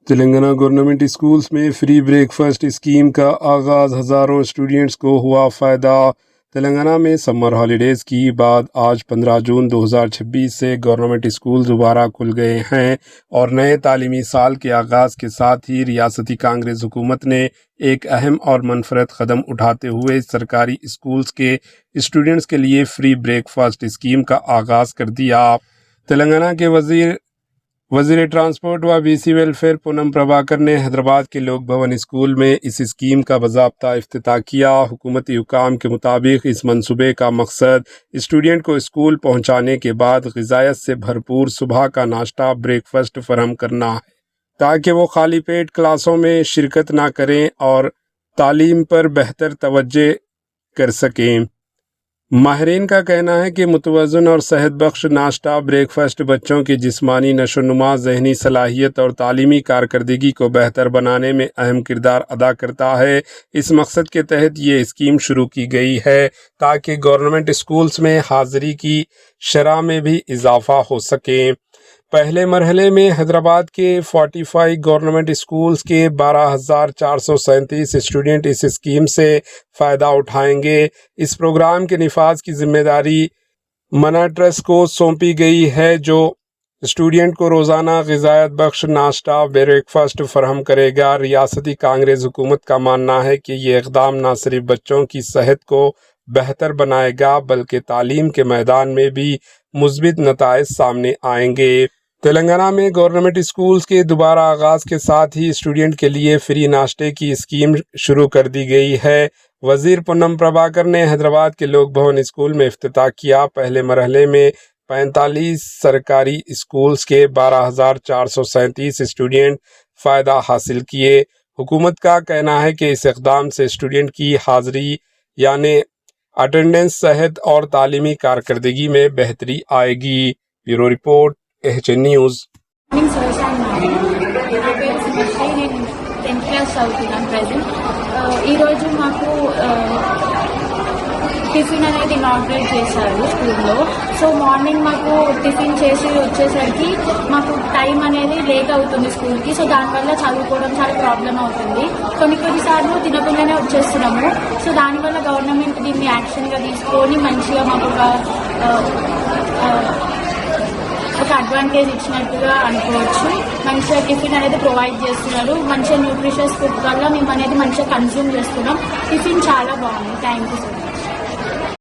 Telangana government schools میں free break fast scheme کا آغاز، ہزاروں اسٹوڈنٹس کو ہوا فائدہ۔ تلنگانہ میں سمر ہالیڈیز کی بعد آج 15 جون 2026 سے گورنمنٹ اسکول دوبارہ کھل گئے ہیں اور نئے تعلیمی سال کے آغاز کے ساتھ ہی ریاستی کانگریس حکومت نے ایک اہم اور منفرد قدم اٹھاتے ہوئے سرکاری اسکولز کے اسٹوڈنٹس کے لیے فری بریک فاسٹ اسکیم کا آغاز کر دیا۔ تلنگانہ کے وزیر ٹرانسپورٹ و B C welfare Poonam Prabhakar نے حیدرآباد کے لوک بھون اسکول میں اس اسکیم کا باضابطہ افتتاح کیا۔ حکومتی حکام کے مطابق اس منصوبے کا مقصد اسٹوڈنٹ کو اسکول پہنچانے کے بعد غذائیت سے بھرپور صبح کا ناشتہ بریک فاسٹ فراہم کرنا ہے تاکہ وہ خالی پیٹ کلاسوں میں شرکت نہ کریں اور تعلیم پر بہتر توجہ کر سکیں۔ ماہرین کا کہنا ہے کہ متوازن اور صحت بخش ناشتہ بریک فاسٹ بچوں کی جسمانی نشو و نما، ذہنی صلاحیت اور تعلیمی کارکردگی کو بہتر بنانے میں اہم کردار ادا کرتا ہے۔ اس مقصد کے تحت یہ اسکیم شروع کی گئی ہے تاکہ گورنمنٹ اسکولز میں حاضری کی شرح میں بھی اضافہ ہو سکے۔ پہلے مرحلے میں حیدرآباد کے 45 گورنمنٹ اسکولز کے 12,437 اسٹوڈنٹ اس اسکیم سے فائدہ اٹھائیں گے۔ اس پروگرام کے نفاذ کی ذمہ داری منا ٹرسٹ کو سونپی گئی ہے جو اسٹوڈنٹ کو روزانہ غذائیت بخش ناشتہ بریک فاسٹ فراہم کرے گا۔ ریاستی کانگریس حکومت کا ماننا ہے کہ یہ اقدام نہ صرف بچوں کی صحت کو بہتر بنائے گا بلکہ تعلیم کے میدان میں بھی مثبت نتائج سامنے آئیں گے۔ تلنگانہ میں گورنمنٹ اسکولز کے دوبارہ آغاز کے ساتھ ہی اسٹوڈنٹ کے لیے فری ناشتے کی اسکیم شروع کر دی گئی ہے۔ وزیر پونم پربھاکر نے حیدرآباد کے لوک بھون اسکول میں افتتاح کیا۔ پہلے مرحلے میں 45 سرکاری اسکولز کے 12,437 اسٹوڈنٹ فائدہ حاصل کیے۔ حکومت کا کہنا ہے کہ اس اقدام سے اسٹوڈنٹ کی حاضری یعنی اٹینڈنس، صحت اور تعلیمی کارکردگی میں بہتری آئے گی۔ Bureau report HN news. ఈరోజు మాకు టిఫిన్ అనేది ఇనాగ్రేట్ చేశారు స్కూల్లో. సో మార్నింగ్ మాకు టిఫిన్ చేసి వచ్చేసరికి మాకు టైం అనేది లేట్ అవుతుంది స్కూల్కి. సో దానివల్ల చదువుకోవడం చాలా ప్రాబ్లం అవుతుంది. కొన్నిసార్లు తినకుండానే వచ్చేస్తున్నాము. సో దానివల్ల గవర్నమెంట్ దీన్ని యాక్షన్గా తీసుకొని మంచిగా మాకు ఒక అడ్వాంటేజ్ ఇచ్చినట్టుగా అనుకోవచ్చు. మంచిగా టిఫిన్ అనేది ప్రొవైడ్ చేస్తున్నారు. మంచిగా న్యూట్రిషియస్ ఫుడ్ వల్ల మేము అనేది మంచిగా కన్జ్యూమ్ చేస్తున్నాం. టిఫిన్ చాలా బాగుంది. Thank you so much.